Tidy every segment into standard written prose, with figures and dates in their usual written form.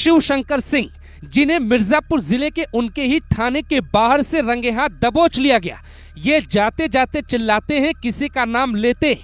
शिवशंकर सिंह, जिन्हें मिर्जापुर जिले के उनके ही थाने के बाहर से रंगे हाथ दबोच लिया गया। ये जाते जाते चिल्लाते हैं, किसी का नाम लेते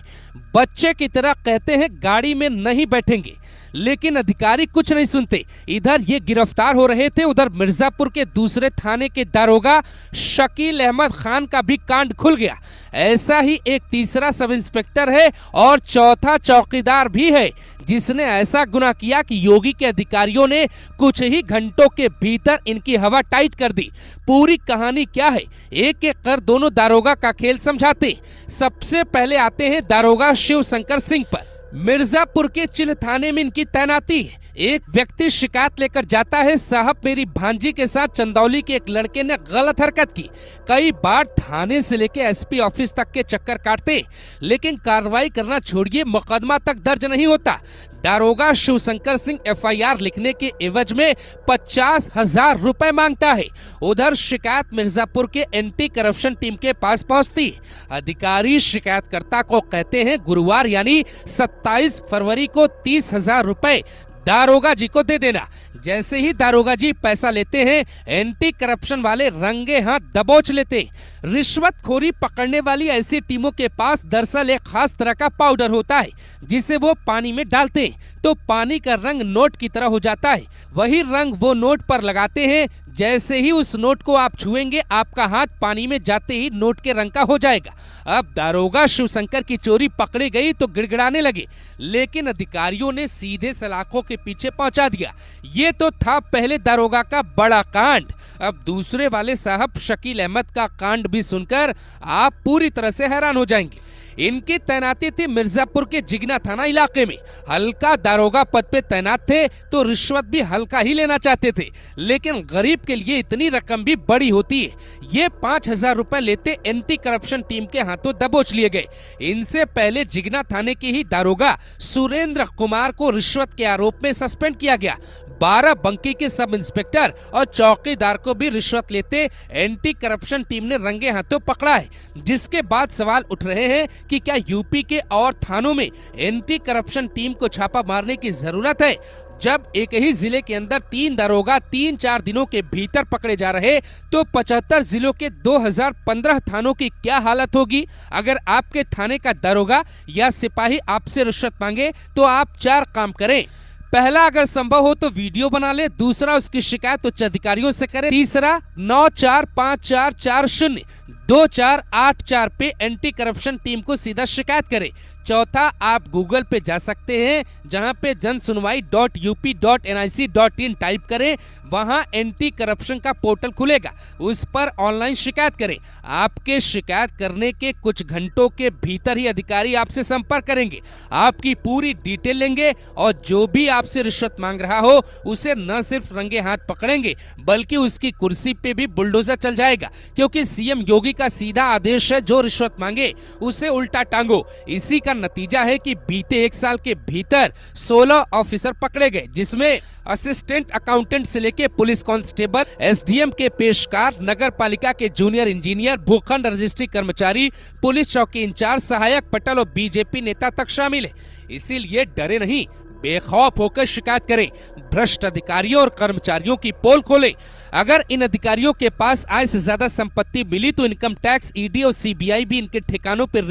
बच्चे की तरह कहते हैं गाड़ी में नहीं बैठेंगे, लेकिन अधिकारी कुछ नहीं सुनते। इधर ये गिरफ्तार हो रहे थे, उधर मिर्जापुर के दूसरे थाने के दारोगा शकील अहमद खान का भी कांड खुल गया। ऐसा ही एक तीसरा सब इंस्पेक्टर है और चौथा चौकीदार भी है, जिसने ऐसा गुनाह किया कि योगी के अधिकारियों ने कुछ ही घंटों के भीतर इनकी हवा टाइट कर दी। पूरी कहानी क्या है, एक एक कर दोनों दारोगा का खेल समझाते। सबसे पहले आते हैं दारोगा शिवशंकर सिंह पर। मिर्जापुर के चिल थाने में इनकी तैनाती है। एक व्यक्ति शिकायत लेकर जाता है, साहब मेरी भांजी के साथ चंदौली के एक लड़के ने गलत हरकत की। कई बार थाने से लेके एसपी ऑफिस तक के चक्कर काटते, लेकिन कार्रवाई करना छोड़िए, मुकदमा तक दर्ज नहीं होता। दारोगा शिवशंकर सिंह एफआईआर लिखने के एवज में 50,000 रुपए मांगता है। उधर शिकायत मिर्जापुर के एंटी करप्शन टीम के पास पहुंचती। अधिकारी शिकायतकर्ता को कहते हैं गुरुवार यानी 27 फरवरी को 30,000 रुपए दारोगा जी को दे देना। जैसे ही दारोगा जी पैसा लेते हैं, एंटी करप्शन वाले रंगे हाथ दबोच लेते। रिश्वतखोरी पकड़ने वाली ऐसी टीमों के पास दरअसल एक खास तरह का पाउडर होता है, जिसे वो पानी में डालते हैं तो पानी का रंग नोट की तरह हो जाता है। वही रंग वो नोट पर लगाते हैं। जैसे ही उस नोट को आप छुएंगे, आपका हाथ पानी में जाते ही नोट के रंग का हो जाएगा। अब दारोगा शिवशंकर की चोरी पकड़ी गई तो गिड़गिड़ाने लगे, लेकिन अधिकारियों ने सीधे सलाखों के पीछे पहुंचा दिया। ये तो था पहले दारोगा का बड़ा कांड। अब दूसरे वाले साहब शकील अहमद का कांड भी सुनकर आप पूरी तरह से हैरान हो जाएंगे। इनकी तैनाती थी मिर्जापुर के जिगना थाना इलाके में। हल्का दारोगा पद पे तैनात थे तो रिश्वत भी हल्का ही लेना चाहते थे, लेकिन गरीब के लिए इतनी रकम भी बड़ी होती है। ये 5,000 रुपए लेते एंटी करप्शन टीम के हाथों दबोच लिए गए। इनसे पहले जिगना थाने के ही दारोगा सुरेंद्र कुमार को रिश्वत के आरोप में सस्पेंड किया गया। 12 बंकी के सब इंस्पेक्टर और चौकीदार को भी रिश्वत लेते एंटी करप्शन टीम ने रंगे हाथों पकड़ा है। जिसके बाद सवाल उठ रहे हैं कि क्या यूपी के और थानों में एंटी करप्शन टीम को छापा मारने की जरूरत है? जब एक ही जिले के अंदर 3 दारोगा 3-4 दिनों के भीतर पकड़े जा रहे, तो 75 जिलों के 2015 थानों की क्या हालत होगी? अगर आपके थाने का दारोगा या सिपाही आपसे रिश्वत मांगे तो आप 4 काम करें। पहला, अगर संभव हो तो वीडियो बना ले। दूसरा, उसकी शिकायत उच्च अधिकारियों से करें। तीसरा, 9454402484 पे एंटी करप्शन टीम को सीधा शिकायत करें। चौथा, आप गूगल पे जा सकते हैं, जहां पे जनसुनवाई.up.nic.in टाइप करें, वहां एंटी करप्शन का पोर्टल खुलेगा, उस पर ऑनलाइन शिकायत करें। आपके शिकायत करने के कुछ घंटों के भीतर ही अधिकारी आपसे संपर्क करेंगे, आपकी पूरी डिटेल लेंगे और जो भी आपसे रिश्वत मांग रहा हो उसे न सिर्फ रंगे हाथ पकड़ेंगे, बल्कि उसकी कुर्सी पे भी बुलडोजर चल जाएगा, क्योंकि सीएम योगी का सीधा आदेश है, जो रिश्वत मांगे उसे उल्टा टांगो। इसी का नतीजा है कि बीते 1 साल के भीतर 16 ऑफिसर पकड़े गए, जिसमें असिस्टेंट अकाउंटेंट से लेके पुलिस कांस्टेबल, एसडीएम के पेशकार, नगर पालिका के जूनियर इंजीनियर, भूखंड रजिस्ट्री कर्मचारी, पुलिस चौकी इंचार्ज, सहायक पटल और बीजेपी नेता तक शामिल है। इसीलिए डरे नहीं, बेखौफ होकर शिकायत करें। भ्रष्ट अधिकारियों और कर्मचारियों की पोल खोलें। अगर इन अधिकारियों के पास आय से ज्यादा संपत्ति मिली तो इनकम टैक्स, ईडी और सीबीआई भी इनके ठिकानों पर